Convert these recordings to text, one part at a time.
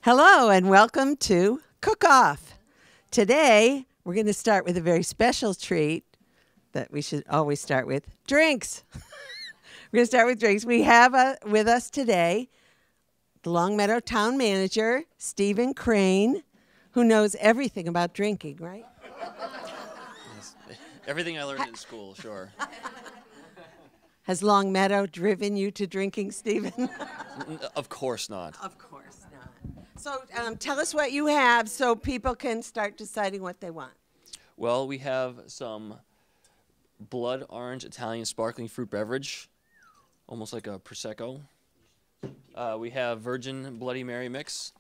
Hello and welcome to Cook Off. Today we're going to start with a very special treat that we should always start with, drinks. We're going to start with drinks. We have with us today the Longmeadow Town Manager, Stephen Crane, who knows everything about drinking, right? Yes. Everything I learned in school, sure. Has Longmeadow driven you to drinking, Stephen? Of course not. Of course not. So tell us what you have so people can start deciding what they want. Well, we have some blood orange Italian sparkling fruit beverage, almost like a Prosecco. We have virgin Bloody Mary mix.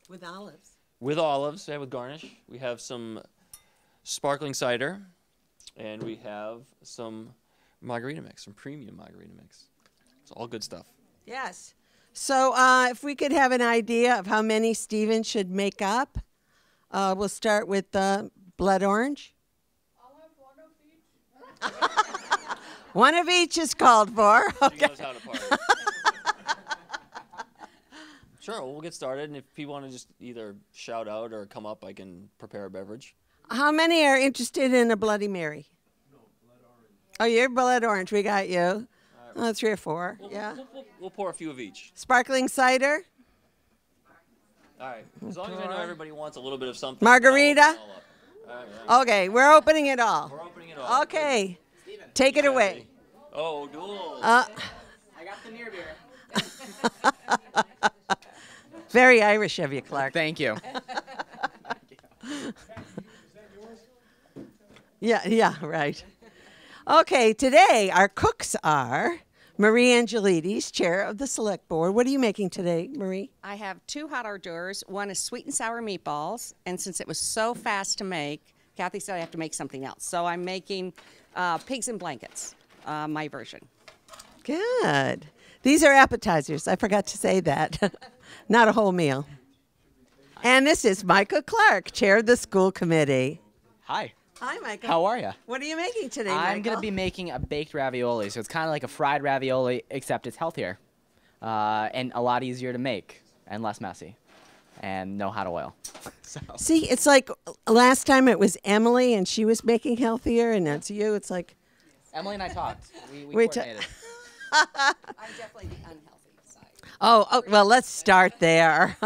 With olives. With olives, with garnish. We have some sparkling cider, and we have some margarita mix, some premium margarita mix. It's all good stuff. Yes. So if we could have an idea of how many Stephen should make up, we'll start with blood orange. I'll have one of each. One of each is called for. Okay. She knows how to party. Sure, we'll get started, and if people want to just either shout out or come up, I can prepare a beverage. How many are interested in a Bloody Mary? No, blood orange. Oh, you're blood orange. We got you. Right. 3 or 4. We'll, Yeah. we'll pour a few of each. Sparkling cider. All right. As long as I know everybody wants a little bit of something. Margarita? I'll open it all up. All right. Okay, we're opening it all. We're opening it all. Okay. Take it away. Oh, duel. I got the near beer. Very Irish of you, Clark. Thank you. Yeah, right. Okay, today our cooks are Marie Angelides, Chair of the Select Board. What are you making today, Marie? I have 2 hot hors d'oeuvres. One is sweet and sour meatballs, and since it was so fast to make, Kathy said I have to make something else. So I'm making pigs in blankets, my version. Good. These are appetizers. I forgot to say that. Not a whole meal. And this is Micah Clark, Chair of the School Committee. Hi. Hi, Micah. How are you? What are you making today, I'm Michael? going to be making a baked ravioli. So it's kind of like a fried ravioli, except it's healthier and a lot easier to make and less messy and no hot oil. So. See, it's like last time it was Emily and she was making healthier, and now it's you. It's like Emily and I talked. We Wait coordinated. I'm definitely the unhealthy side. Oh, well, let's start there.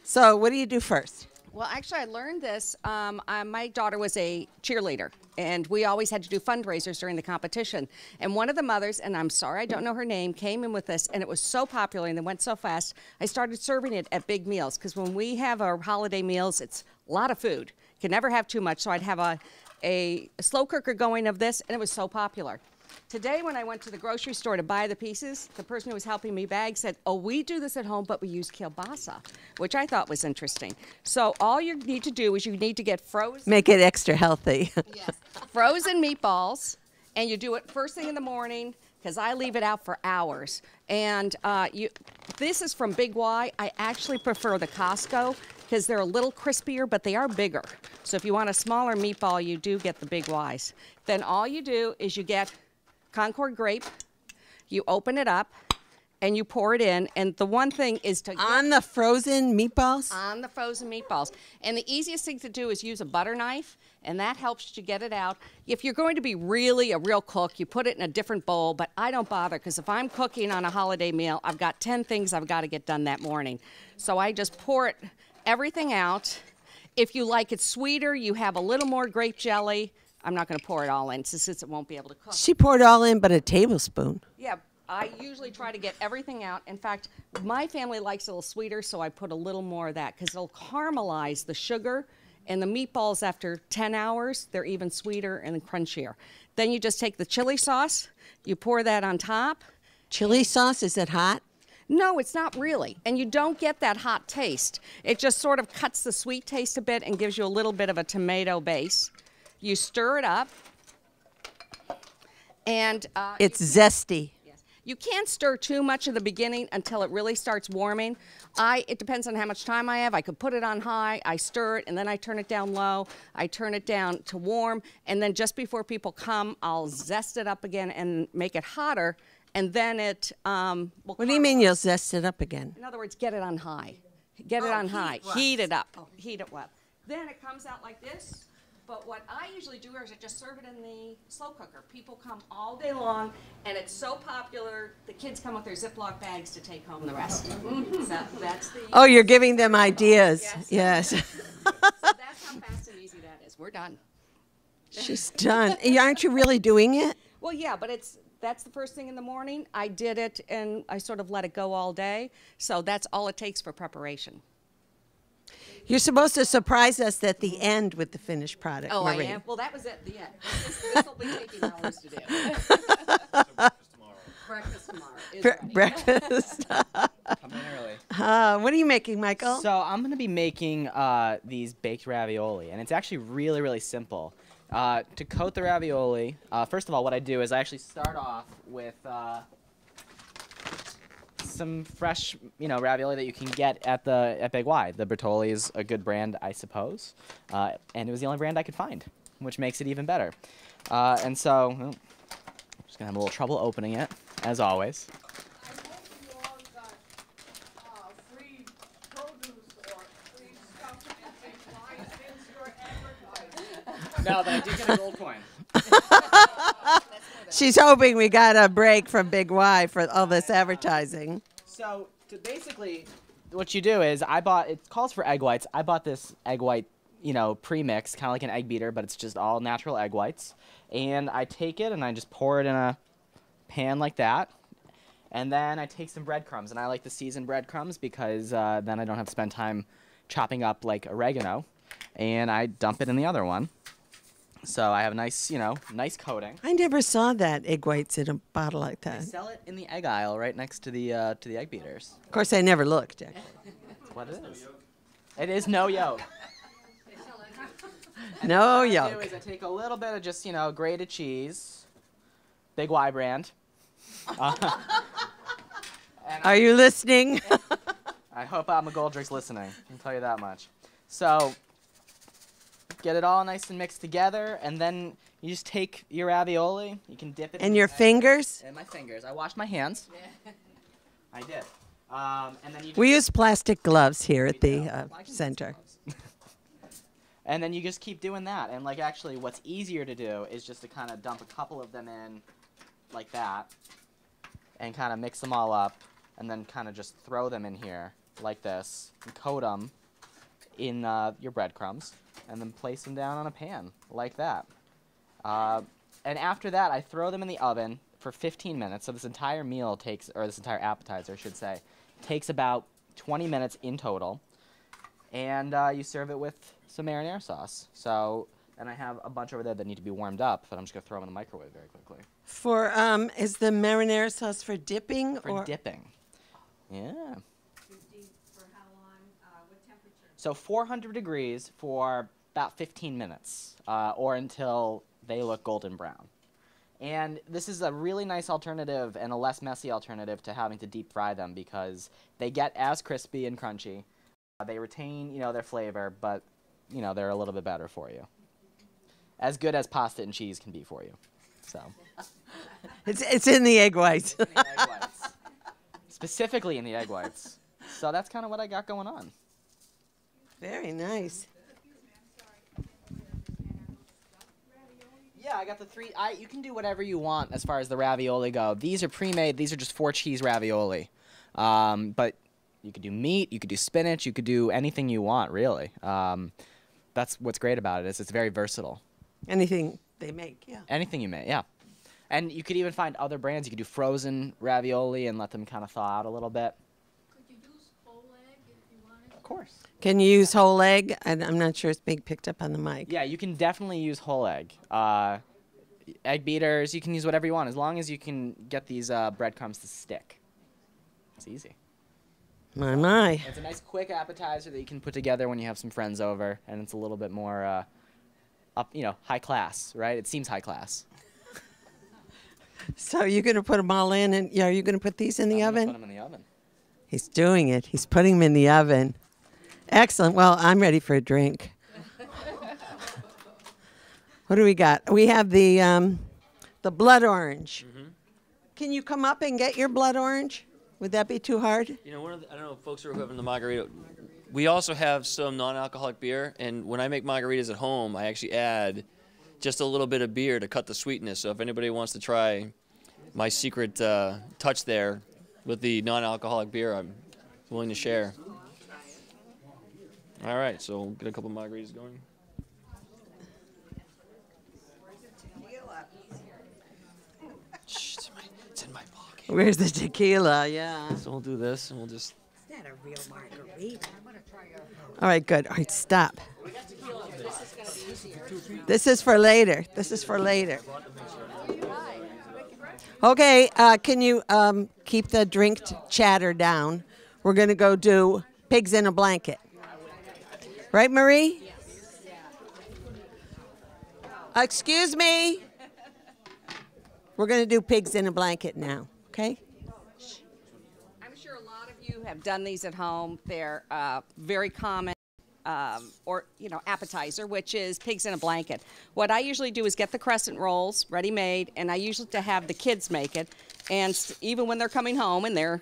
So what do you do first? Well, actually, I learned this. My daughter was a cheerleader, and we always had to do fundraisers during the competition. And one of the mothers, and I'm sorry I don't know her name, came in with this, and it was so popular and it went so fast, I started serving it at big meals, because when we have our holiday meals, it's a lot of food. You can never have too much, so I'd have a slow cooker going of this, and it was so popular. Today, when I went to the grocery store to buy the pieces, the person who was helping me bag said, oh, we do this at home, but we use kielbasa, which I thought was interesting. So all you need to do is you need to get frozen. Make it extra healthy. Yes. Frozen meatballs, and you do it first thing in the morning, because I leave it out for hours. And this is from Big Y. I actually prefer the Costco, because they're a little crispier, but they are bigger. So if you want a smaller meatball, you do get the Big Ys. Then all you do is you get Concord grape, you open it up, and you pour it in. And the one thing is to On the frozen meatballs? on the frozen meatballs. And the easiest thing to do is use a butter knife, and that helps you get it out. If you're going to be really a real cook, you put it in a different bowl, but I don't bother, because if I'm cooking on a holiday meal, I've got 10 things I've got to get done that morning. So I just pour everything out. If you like it sweeter, you have a little more grape jelly. I'm not going to pour it all in, since it won't be able to cook. She poured all in but a tablespoon. Yeah, I usually try to get everything out. In fact, my family likes it a little sweeter, so I put a little more of that, because it'll caramelize the sugar, and the meatballs after 10 hours, they're even sweeter and crunchier. Then you just take the chili sauce, you pour that on top. Chili sauce, is it hot? No, it's not really, and you don't get that hot taste. It just sort of cuts the sweet taste a bit and gives you a little bit of a tomato base. You stir it up, and It's zesty. yes. You can't stir too much in the beginning until it really starts warming. It depends on how much time I have. I could put it on high, I stir it, and then I turn it down low. I turn it down to warm, and then just before people come, I'll zest it up again and make it hotter, and then it will What do you mean you'll zest it up again? In other words, get it on high. Get it Oh, on high. heat-wise. Heat it up. Heat it up. Then it comes out like this. But what I usually do is I just serve it in the slow cooker. People come all day long, and it's so popular, the kids come with their Ziploc bags to take home the rest. So that's the. Oh, you're giving them ideas. Yes. So that's how fast and easy that is. We're done. She's done. Aren't you really doing it? Well, yeah, but that's the first thing in the morning. I did it, and I sort of let it go all day. So that's all it takes for preparation. You're supposed to surprise us at the end with the finished product, Oh, Marie. I am? Well, that was at the end. This will be taking hours to do. Breakfast tomorrow is ready. Breakfast. Come in early. What are you making, Michael? So I'm going to be making these baked ravioli, and it's actually really, really simple. To coat the ravioli, first of all, what I do is I actually start off with some fresh, ravioli that you can get at Big Y. The Bertolli is a good brand, I suppose, and it was the only brand I could find, which makes it even better. And so, I'm just gonna have a little trouble opening it, as always. I hope you all got free produce or free stuff at Big Y since you're advertising. No, but I did get a gold coin. She's hoping we got a break from Big Y for all this advertising. So, basically, what you do is it calls for egg whites. I bought this egg white, pre-mix, kind of like an egg beater, but it's just all natural egg whites. And I take it and I just pour it in a pan like that. And then I take some breadcrumbs, and I like to season breadcrumbs because then I don't have to spend time chopping up like oregano. And I dump it in the other one. So I have a nice, nice coating. I never saw that egg whites in a bottle like They that. sell it in the egg aisle right next to the egg beaters. Of course, I never looked. Actually. That's what it is. It is no yolk. No What I do yolk. is I take a little bit of just, grated cheese, Big Y brand. And Are you listening? I hope McGoldrick's listening. I can tell you that much. So, get it all nice and mixed together, and then you just take your ravioli. You can dip it in And the your egg- fingers? And my fingers. I washed my hands. I did. And then you just We use plastic gloves here at We the do. I can use center. gloves. And then you just keep doing that. And actually what's easier to do is just to kind of dump a couple of them in like that and kind of mix them all up and then kind of just throw them in here like this and coat them in your breadcrumbs and then place them down on a pan like that. And after that, I throw them in the oven for 15 minutes. So this entire meal takes, or this entire appetizer, I should say, takes about 20 minutes in total. And you serve it with some marinara sauce. So, and I have a bunch over there that need to be warmed up, but I'm just gonna throw them in the microwave very quickly. For is the marinara sauce for dipping For or dipping. Yeah. For how long? What temperature? So 400 degrees for about 15 minutes, or until they look golden brown. And this is a really nice alternative and a less messy alternative to having to deep fry them because they get as crispy and crunchy. They retain, their flavor, but, they're a little bit better for you. As good as pasta and cheese can be for you. So. it's in the egg whites? In the egg whites. Specifically in the egg whites. So that's kind of what I got going on. Very nice. Yeah, I got the three. You can do whatever you want as far as the ravioli go. These are pre-made. These are just 4 cheese ravioli. But you could do meat. You could do spinach. You could do anything you want, really. That's what's great about it is it's very versatile. Anything they make, yeah. Anything you may, yeah. And you could even find other brands. You could do frozen ravioli and let them kind of thaw out a little bit. Could you use whole egg if you wanted? Of course. Can you use whole egg? I'm not sure it's being picked up on the mic. Yeah, you can definitely use whole egg. Egg beaters, you can use whatever you want as long as you can get these breadcrumbs to stick. It's easy. My. It's a nice quick appetizer that you can put together when you have some friends over, and it's a little bit more high class, right? It seems high class. So you're going to put them all in, and are you going to put these in the I'm gonna oven? Put them in the oven. He's doing it. He's putting them in the oven. Excellent. Well, I'm ready for a drink. What do we got? We have the blood orange. Mm-hmm. Can you come up and get your blood orange, Would that be too hard? You know, I don't know if folks are having the margarita. We also have some non-alcoholic beer, and when I make margaritas at home, I actually add just a little bit of beer to cut the sweetness. So if anybody wants to try my secret touch there with the non-alcoholic beer, I'm willing to share. All right, so we'll get a couple margaritas going. Shh, it's in my pocket. Where's the tequila? Yeah. So we'll do this, and we'll just... It's not a real margarita. All right, good. All right, stop. This is for later. This is for later. Okay, can you keep the drink chatter down? We're going to go do Pigs in a Blanket. Right, Marie? Excuse me. We're going to do Pigs in a Blanket now, okay? I'm sure a lot of you have done these at home. They're very common, appetizer, which is pigs in a blanket. What I usually do is get the crescent rolls ready-made, and I usually have the kids make it. And even when they're coming home and they're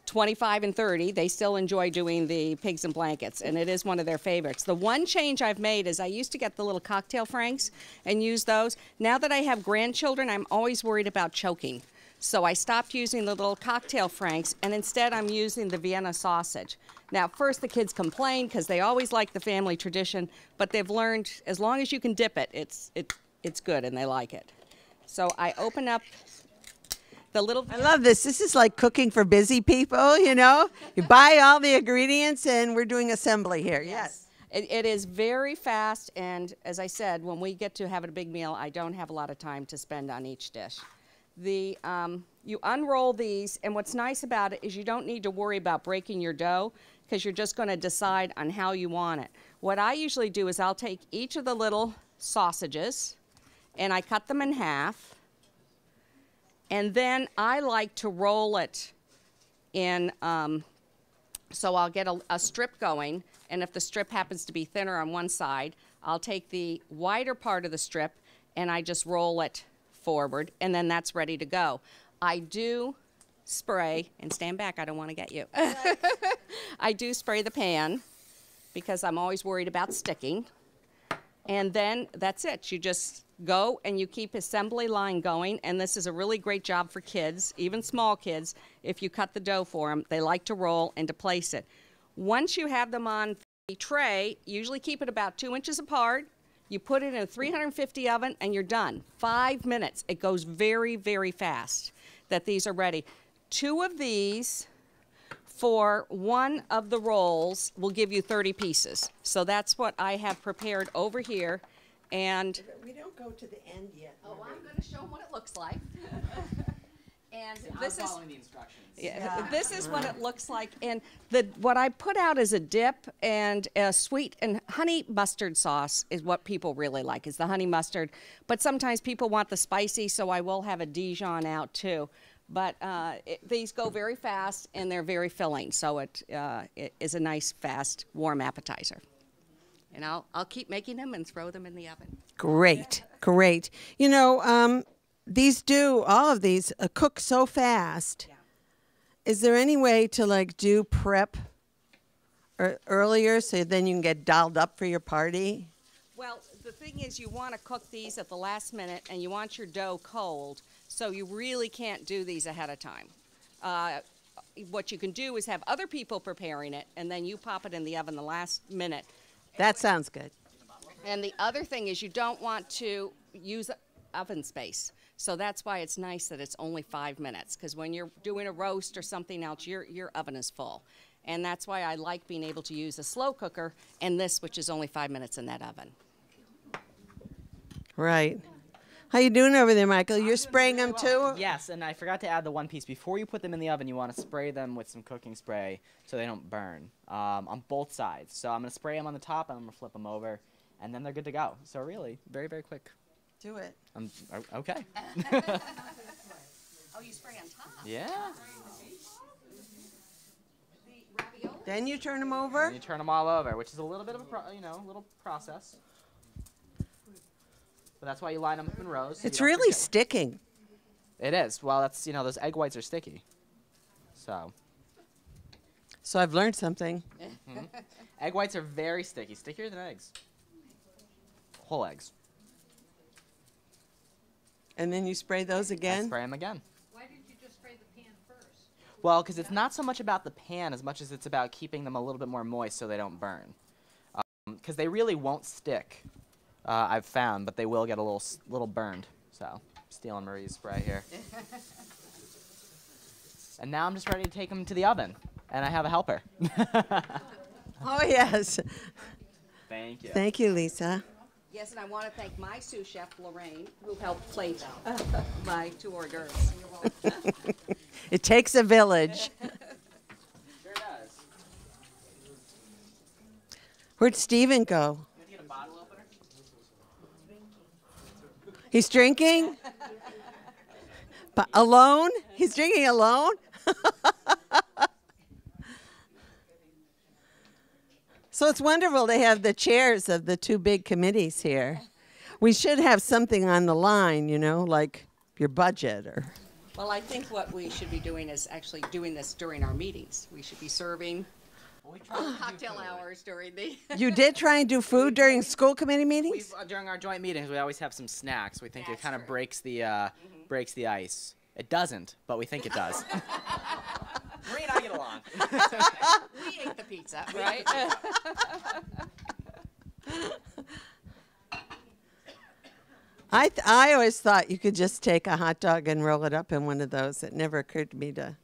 25 and 30, they still enjoy doing the pigs in blankets, and it is one of their favorites. The one change I've made is I used to get the little cocktail franks and use those. Now that I have grandchildren, I'm always worried about choking. So I stopped using the little cocktail franks, and instead I'm using the Vienna sausage. Now, first the kids complain because they always like the family tradition, but they've learned as long as you can dip it, it's good, and they like it. So I open up the little... I love this. This is like cooking for busy people, you know? You buy all the ingredients, and we're doing assembly here. Yes. It is very fast, and as I said, when we get to having a big meal, I don't have a lot of time to spend on each dish. You unroll these, and what's nice about it is you don't need to worry about breaking your dough because you're just going to decide on how you want it. What I usually do is I'll take each of the little sausages and I cut them in half, and then I like to roll it in, so I'll get a strip going, and if the strip happens to be thinner on one side, I'll take the wider part of the strip and I just roll it forward, and then that's ready to go. I do spray, and stand back, I don't want to get you. I do spray the pan because I'm always worried about sticking. And then that's it. You just go and you keep assembly line going, and this is a really great job for kids, even small kids. If you cut the dough for them, they like to roll and to place it. Once you have them on the tray, usually keep it about 2 inches apart. You put it in a 350 oven, and you're done. 5 minutes. It goes very, very fast that these are ready. 2 of these for one of the rolls will give you 30 pieces. So that's what I have prepared over here. And we don't go to the end yet. oh, I'm going to show them what it looks like. And this is following the instructions. yeah, this is what it looks like. And what I put out is a dip, and a sweet and honey mustard sauce is what people really like, is the honey mustard. But sometimes people want the spicy, so I will have a Dijon out too. But these go very fast, and they're very filling, so it is a nice, fast, warm appetizer. And I'll keep making them and throw them in the oven. Great, great. You know, all of these cook so fast. Yeah. Is there any way to like do prep earlier so then you can get dolled up for your party? Well, the thing is, you want to cook these at the last minute, and you want your dough cold, so you really can't do these ahead of time. What you can do is have other people preparing it, and then you pop it in the oven the last minute. That sounds good. And the other thing is, you don't want to use oven space. So that's why it's nice that it's only 5 minutes, because when you're doing a roast or something else, your oven is full. And that's why I like being able to use a slow cooker and this, which is only 5 minutes in that oven. Right. How you doing over there, Michael? You're spraying them too? Yes, and I forgot to add the one piece. Before you put them in the oven, you want to spray them with some cooking spray so they don't burn on both sides. So I'm going to spray them on the top, and I'm going to flip them over, and then they're good to go. So really, very, very quick. Do it. Okay. Oh, you spray on top? Yeah. Then you turn them over? And you turn them all over, which is a little bit of a little process. But that's why you line them up in rows. So It's really sticking. It is. Well, that's, those egg whites are sticky. So So I've learned something. egg whites are very sticky, stickier than eggs. Whole eggs. And then you spray those I again? spray them again. Why did you just spray the pan first? Well, because it's not so much about the pan as much as it's about keeping them a little bit more moist so they don't burn. Because they really won't stick, I've found, but they will get a little burned. So, stealing Marie's spray here. And now I'm just ready to take them to the oven. And I have a helper. Oh, yes. Thank you. Thank you, Lisa. Yes, and I want to thank my sous chef, Lorraine, who helped plate my 2 hors d'oeuvres. It takes a village. Sure does. Where'd Steven go? Can I get a bottle opener? He's drinking? But alone? He's drinking alone? So it's wonderful to have the chairs of the 2 big committees here. We should have something on the line, you know, like your budget or. Well, I think what we should be doing is actually doing this during our meetings. We should be serving cocktail hours during the. You did try and do food during school committee meetings? During our joint meetings, we always have some snacks. We think it That's kind of true. breaks the ice. It doesn't, but we think it does. Marie and I get along. We ate the pizza, right? I always thought you could just take a hot dog and roll it up in one of those. It never occurred to me to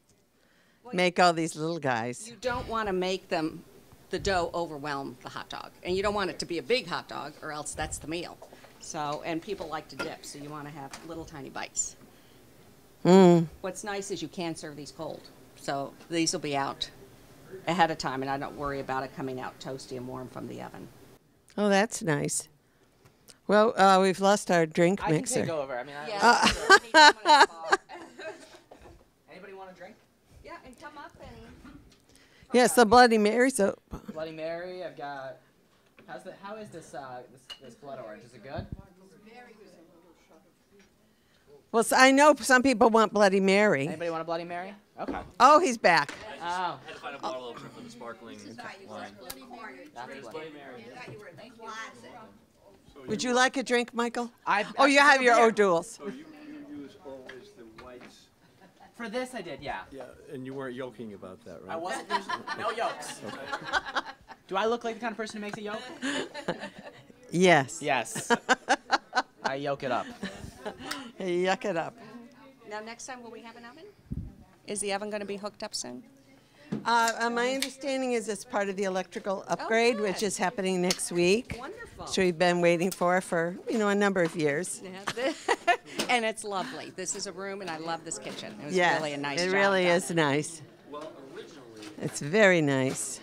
make all these little guys. You don't want to make the dough overwhelm the hot dog. And you don't want it to be a big hot dog, or else that's the meal. So, and people like to dip, so you want to have little tiny bites. What's nice is you can serve these cold. So these will be out ahead of time, and I don't worry about it coming out toasty and warm from the oven. Oh, that's nice. Well, we've lost our drink I can mixer. take over. I mean, anybody want a drink? Yeah, and come up and. Yes, the Bloody Mary. So, Bloody Mary. I've got. How is this this blood orange? Is it good? well, I know some people want Bloody Mary. Anybody want a Bloody Mary? Okay. Oh, he's back. Oh. Had to find a bottle opener for the sparkling wine. That's Bloody Mary. Would you like a drink, Michael? I Oh, you have your beer. O'Douls. So you use always the whites. For this, I did, yeah. Yeah, and you weren't joking about that, right? I wasn't. There's no yolks. Do I look like the kind of person who makes a yolk? Yes. Yes. I yolk it up. Yuck it up. Now, next time, will we have an oven? Is the oven going to be hooked up soon? My understanding is it's part of the electrical upgrade, which good. is happening next week. Wonderful. Which we've been waiting for a number of years. And it's lovely. This is a room, and I love this kitchen. It was Yes, really a nice it job really done. is nice. Well, originally, It's very nice.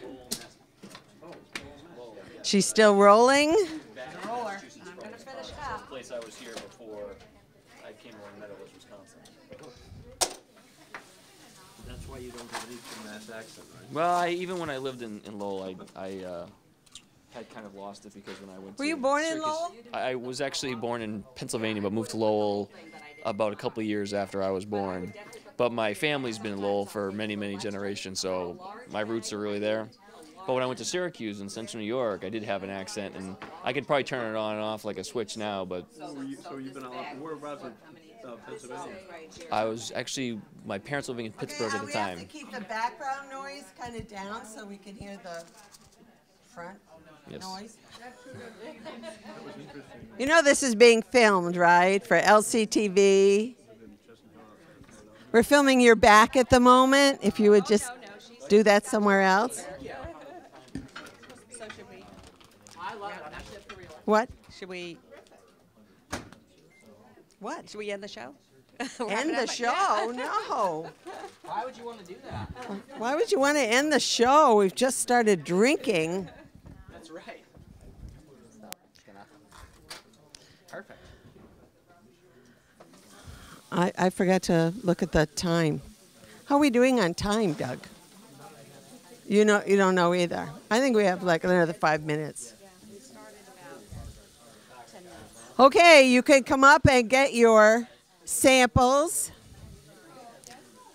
She's still rolling. I'm going to finish up. the place I was here before I came to Long Meadow was Wisconsin. That's why you don't get used to Mass accent, right? Well, even when I lived in Lowell, I had kind of lost it because when I went Were to you born in Syracuse- Lowell? I was actually born in Pennsylvania, but moved to Lowell about a couple of years after I was born. But my family's been in Lowell for many, many generations, so my roots are really there. But when I went to Syracuse in Central New York, I did have an accent, and I could probably turn it on and off like a switch now, but So you've been whereabouts in Pennsylvania? I was actually, my parents were living in Pittsburgh at the We have time. to keep the background noise kind of down so we can hear the front Yes. noise. That was interesting. You know this is being filmed, right, for LCTV. We're filming your back at the moment. If you would just do that somewhere else. So should we? I love it. I'm actually up to real. What? Should we? What? Should we end the show? End the show? No. Why would you want to do that? Why would you want to end the show? We've just started drinking. That's right. Perfect. I forgot to look at the time. How are we doing on time, Doug? You don't know either. I think we have like another 5 minutes. Okay, you can come up and get your samples.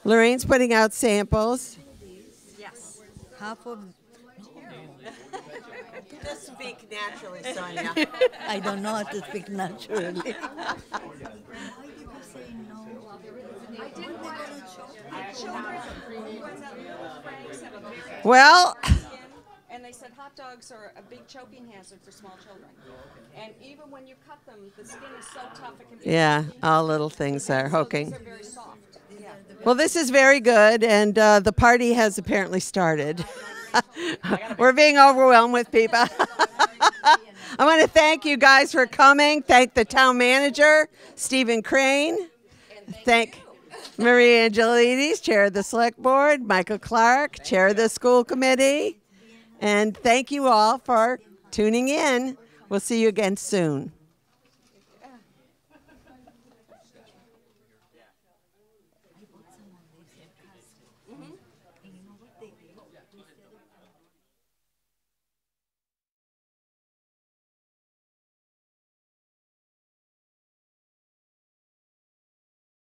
Lorraine's putting out samples. Yes. Half of, Just speak naturally, Sonia. I don't know how to speak naturally. Well, And they said hot dogs are a big choking hazard for small children. And even when you cut them, the skin is so tough it can be yeah, choking. all little things are So hooking. these are very soft. Yeah. Well, this is very good, and the party has apparently started. We're being overwhelmed with people. I want to thank you guys for coming. Thank the town manager, Stephen Crane. Thank Maria Angelides, chair of the select board, Michael Clark, chair of the school committee. And thank you all for tuning in. We'll see you again soon.